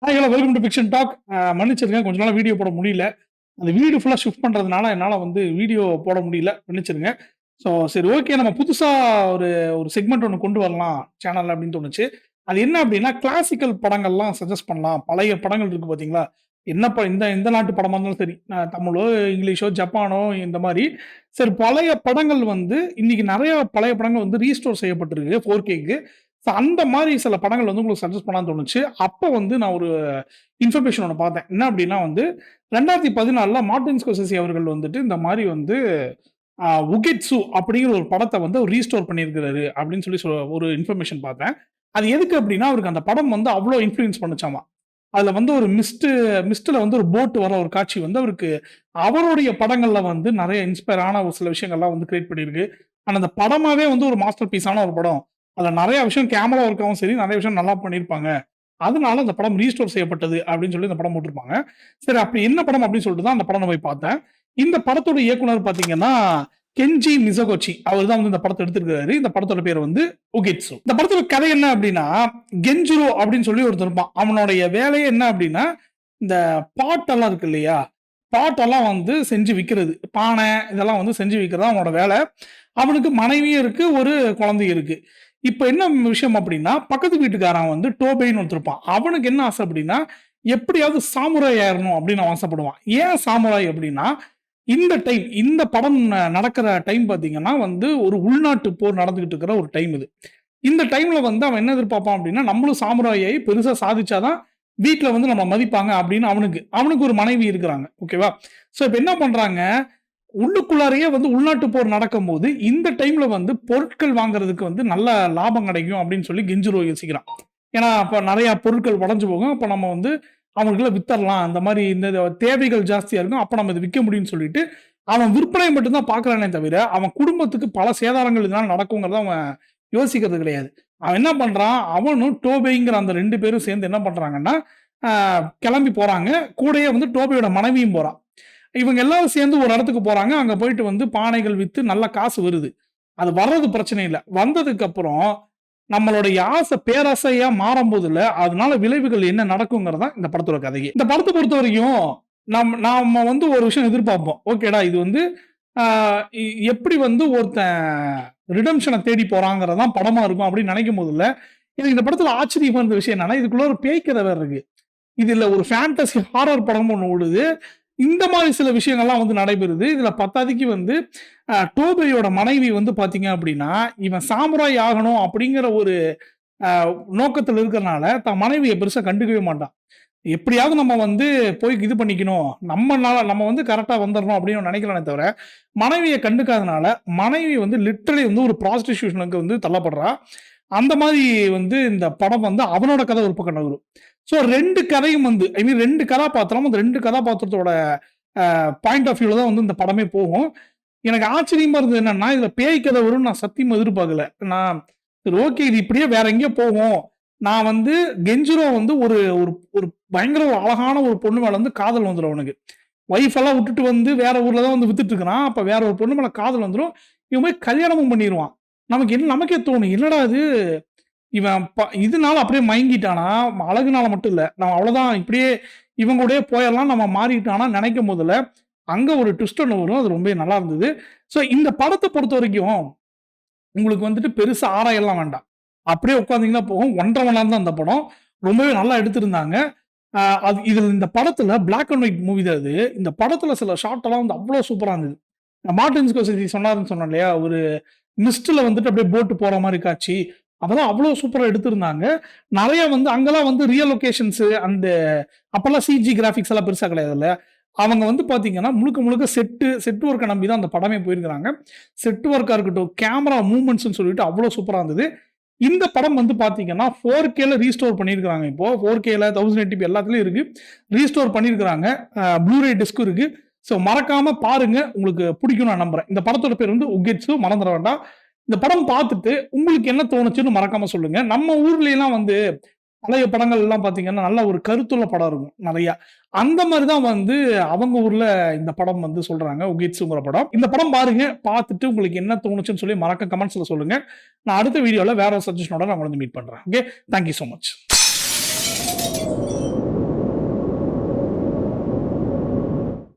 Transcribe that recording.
Hi hello welcome to fiction talk. மன்னிச்சிருங்க, கொஞ்ச நாள் வீடியோ போட முடியல. அந்த வீடு ஃபுல்லாக ஷிஃப்ட் பண்ணுறதுனால என்னால் வந்து வீடியோ போட முடியல, மன்னிச்சிருங்க. ஸோ சரி, ஓகே, நம்ம புதுசாக ஒரு ஒரு செக்மெண்ட் ஒன்று கொண்டு வரலாம் சேனலில் அப்படின்னு தோணுச்சு. அது என்ன அப்படின்னா, கிளாசிக்கல் படங்கள்லாம் சஜஸ்ட் பண்ணலாம். பழைய படங்கள் இருக்குது பார்த்தீங்களா, என்ன இந்த இந்த நாட்டு படமாக இருந்தாலும் சரி, தமிழோ இங்கிலீஷோ ஜப்பானோ இந்த மாதிரி சரி பழைய படங்கள் வந்து இன்னைக்கு நிறைய பழைய படங்கள் வந்து ரீஸ்டோர் செய்யப்பட்டிருக்கு 4Kக்கு. ஸோ அந்த மாதிரி சில படங்கள் வந்து உங்களுக்கு சஜஸ்ட் பண்ணலாம்னு தோணுச்சு. அப்போ வந்து நான் ஒரு இன்ஃபர்மேஷன் ஒன்று பார்த்தேன். என்ன அப்படின்னா வந்து 2014 மார்ட்டின் ஸ்கோர்செஸி அவர்கள் வந்துட்டு இந்த மாதிரி வந்து உகெட்சு அப்படிங்கிற ஒரு படத்தை வந்து ரீஸ்டோர் பண்ணியிருக்கிறாரு அப்படின்னு சொல்லி ஒரு இன்ஃபர்மேஷன் பார்த்தேன். அது எதுக்கு அப்படின்னா, அவருக்கு அந்த படம் வந்து அவ்வளோ இன்ஃப்ளூயன்ஸ் பண்ணுச்சாமா. அதுல வந்து ஒரு மிஸ்ட்ல வந்து ஒரு போட் வர ஒரு காட்சி வந்து அவருக்கு அவருடைய படங்கள்ல வந்து நிறைய இன்ஸ்பயர் ஆன ஒரு சில விஷயங்கள்லாம் வந்து கிரியேட் பண்ணியிருக்கு. ஆனா அந்த படமாவே வந்து ஒரு மாஸ்டர் பீஸான ஒரு படம். அதுல நிறைய விஷயம் கேமரா ஒர்க்காவும் சரி, நிறைய விஷயம் நல்லா பண்ணியிருப்பாங்க. அதனால அந்த படம் ரீஸ்டோர் செய்யப்பட்டது அப்படின்னு சொல்லி இந்த படம் போட்டிருப்பாங்க. சரி, அப்படி என்ன படம் அப்படின்னு சொல்லிட்டு தான் அந்த படம் நான் போய் பார்த்தேன். இந்த படத்தோட இயக்குனர் பாத்தீங்கன்னா கெஞ்சி மிசகோச்சி. அவர் தான் வந்து இந்த படத்தை எடுத்திருக்காரு. இந்த படத்தோட பேர் வந்து உகெட்சு. இந்த படத்தோட கதை என்ன அப்படின்னா, கெஞ்சுரோ அப்படின்னு சொல்லி ஒருத்தர் இருப்பான். அவனுடைய வேலையே என்ன அப்படின்னா, இந்த பாட்டெல்லாம் இருக்கு இல்லையா, பாட்டெல்லாம் வந்து செஞ்சு விற்கிறது, பானை இதெல்லாம் வந்து செஞ்சு விற்கிறது அவனோட வேலை. அவனுக்கு மனைவியும் இருக்கு, ஒரு குழந்தையும் இருக்கு. இப்ப என்ன விஷயம் அப்படின்னா, பக்கத்து வீட்டுக்காரன் வந்து டோபைன்னு ஒருத்தருப்பான். அவனுக்கு என்ன ஆசை அப்படின்னா, எப்படியாவது சாமுராய் ஆயிரணும் அப்படின்னு அவன் ஆசைப்படுவான். ஏன் சாமுராய் அப்படின்னா, இந்த படம் நடக்கிற டைம் பார்த்தீங்கன்னா வந்து ஒரு உள்நாட்டு போர் நடந்துகிட்டு இருக்கிற ஒரு டைம் இது. இந்த டைம்ல வந்து அவன் என்ன எதிர்பார்ப்பான் அப்படின்னா, நம்மளும் சாமுராயை பெருசா சாதிச்சாதான் வீட்ல வந்து நம்ம மதிப்பாங்க அப்படின்னு அவனுக்கு ஒரு மனைவி இருக்கிறாங்க. ஓகேவா? ஸோ இப்ப என்ன பண்றாங்க, உள்ளுக்குள்ளாரையே வந்து உள்நாட்டு போர் நடக்கும்போது இந்த டைம்ல வந்து பொருட்கள் வாங்குறதுக்கு வந்து நல்ல லாபம் கிடைக்கும் அப்படின்னு சொல்லி கெஞ்சுரோ யோசிக்கிறான். ஏன்னா அப்ப நிறைய பொருட்கள் உடஞ்சு போகும். அப்ப நம்ம வந்து அவங்களுக்குள்ள வித்தரலாம். அந்த மாதிரி இந்த தேவைகள் ஜாஸ்தியா இருக்கும். அப்ப நம்ம இதை விற்க முடியும்னு சொல்லிட்டு அவன் விற்பனை மட்டும்தான் பார்க்கறானே தவிர, அவன் குடும்பத்துக்கு பல சேதாரங்கள் இதனால நடக்குங்கிறத அவன் யோசிக்கிறது கிடையாது. அவன் என்ன பண்றான், அவனும் டோபேங்கிற அந்த 2 பேரும் சேர்ந்து என்ன பண்றாங்கன்னா, கிளம்பி போறாங்க. கூடயே வந்து டோபேயோட மனைவியும் போறான். இவங்க எல்லாரும் சேர்ந்து ஒரு இடத்துக்கு போறாங்க. அங்க போயிட்டு வந்து பானைகள் வித்து நல்ல காசு வருது. அது வர்றது பிரச்சனை இல்ல. வந்ததுக்கு அப்புறம் நம்மளுடைய ஆசை பேராசையா மாறும்போதுல, அதனால விளைவுகள் என்ன நடக்குங்கிறது தான் இந்த படத்தோட கதையே. இந்த படத்த பொறுத்தவரைக்கும் நாம வந்து ஒரு விஷயம் எதிர்பார்ப்போம். ஓகேடா, இது வந்து ஆ எப்படி வந்து ஒருத்தன் ரிடெம்ப்ஷன தேடி போறாங்கிறது தான் படமா இருக்கும் அப்படின்னு நினைக்கும் போதுல, எனக்கு இந்த படத்துல ஆச்சரியமா இருந்த விஷயம் என்னன்னா, இதுக்குள்ள ஒரு பேய் கதை வேற இருக்கு. இதுல ஒரு ஃபேண்டசி ஹாரர் படம் ஒண்ணு ஓடுது. இந்த மாதிரி சில விஷயங்கள்லாம் வந்து நடைபெறுது. இதுல பத்தாதைக்கு வந்து டோபேயோட மனைவி வந்து பார்த்தீங்க அப்படின்னா, இவன் சாமுராய் ஆகணும் அப்படிங்கிற ஒரு அ நோக்கத்துல இருக்கறனால, தன் மனைவிய பெருசா கண்டுக்கவே மாட்டான். எப்படியாவது நம்ம வந்து போய் இது பண்ணிக்கணும், நம்ம வந்து கரெக்ட்டா வந்துரணும் அப்படின்னு நினைக்கிறானே தவிர, மனைவிய கண்டுக்காதனால, மனைவி வந்து லிட்டரலி வந்து ஒரு ப்ராஸ்டிடியூஷனுக்கு வந்து தள்ளப்படுறா. அந்த மாரி வந்து இந்த படம் வந்து அவனோட கதை ஒரு பக்கம் நகரும். ஸோ 2 கதையும் வந்து ஐ மீன் 2 கதாபாத்திரம், அந்த 2 கதாபாத்திரத்தோட பாயிண்ட் ஆஃப் வியூல தான் வந்து இந்த படமே போகும். எனக்கு ஆச்சரியமா இருந்தது என்னன்னா, இதுல பேய் கதை வரும்னு நான் சத்தியமா எதிர்பார்க்கல. நான் சரி, ஓகே, இது இப்படியே வேற எங்கேயோ போகும். நான் வந்து கெஞ்சுரோ வந்து ஒரு ஒரு ஒரு பயங்கர ஒரு அழகான ஒரு பொண்ணு மேல வந்து காதல் வந்துரும் அவனுக்கு. வைஃப் எல்லாம் விட்டுட்டு வந்து வேற ஊர்ல தான் வந்து வித்துட்டு இருக்கிறான். அப்ப வேற ஒரு பொண்ணு மேல காதல் வந்துரும். இவன் போய் கல்யாணமும் பண்ணிருவான். நமக்கே தோணும், என்னடா இது, இவன் இதனால அப்படியே மயங்கிட்டானா, அழகுனால மட்டும் இல்ல. நம்ம அவ்வளவுதான், இப்படியே இவங்க கூடயே போயிரலாம், நம்ம மாறிட்டானா நினைக்கும் போதுல, அங்க ஒரு ட்விஸ்ட் ஒண்ணு வரும். அது ரொம்பவே நல்லா இருந்தது. ஸோ இந்த படத்த பொறுத்தவரைக்கும் உங்களுக்கு வந்துட்டு பெருசா ஆராயல்லாம் வேண்டாம். அப்படியே உட்கார்ந்தீங்கன்னா போகும். 1 1/2 மணி நேரம் தான் அந்த படம். ரொம்பவே நல்லா எடுத்திருந்தாங்க. அது இதுல இந்த படத்துல பிளாக் அண்ட் ஒயிட் மூவி தான் இது. இந்த படத்துல சில ஷாட் எல்லாம் வந்து அவ்ளோ சூப்பரா இருந்தது. மார்ட்டின் ஸ்கோர்செஸி சொன்னாருன்னு சொன்னேன் இல்லையா? ஒரு மிஸ்ட்ல வந்துட்டு அப்படியே போட் போற மாரி காட்சி. அதெல்லாம் அவ்ளோ சூப்பரா எடுத்திருந்தாங்க. நெறைய வந்து அங்கலாம் வந்து ரியல் லொகேஷன்ஸ் அண்ட் அப்பல்லாம் சிஜி கிராபிக்ஸ் எல்லாம் பெருசா கிடையாதுல்ல. அவங்க வந்து பார்த்தீங்கன்னா, முழுக்க முழுக்க செட் ஒர்க்க நம்பி தான் அந்த படமே போயிருக்காங்க. செட் ஒர்க்கா இருக்கட்டும், கேமரா மூவ்மெண்ட்ஸ்ன்னு சொல்லிட்டு அவ்ளோ சூப்பரா இருந்தது. இந்த படம் வந்து பார்த்தீங்கன்னா, 4Kல ரீஸ்டோர் பண்ணியிருக்காங்க இப்போ. 4Kல 1080p எல்லாத்துலயும் இருக்கு. ரீஸ்டோர் பண்ணியிருக்காங்க. ப்ளூரே டிஸ்க்கும் இருக்கு. ஸோ மறக்காம பாருங்க. உங்களுக்கு பிடிக்கும்னு நான் நம்புறேன். இந்த படத்தோட பேர் வந்து உகெட்சு, மறந்துற வேண்டாம். இந்த படம் பார்த்துட்டு உங்களுக்கு என்ன தோணுச்சுன்னு மறக்காம சொல்லுங்க. நம்ம ஊர்லலாம் வந்து பழைய படங்கள் எல்லாம் பார்த்தீங்கன்னா, நல்ல ஒரு கருத்துள்ள படம் இருக்கும் நெறையா. அந்த மாரி தான் வந்து அவங்க ஊர்ல இந்த படம் வந்து சொல்றாங்க, உகெட்சுங்கிற படம். இந்த படம் பாருங்க. பார்த்துட்டு உங்களுக்கு என்ன தோணுச்சுன்னு சொல்லி கமெண்ட்ஸ்ல சொல்லுங்க. நான் அடுத்த வீடியோல வேற ஒரு சஜஷனோட நான் உங்கள வந்து மீட் பண்றேன். Okay. Thank you so much.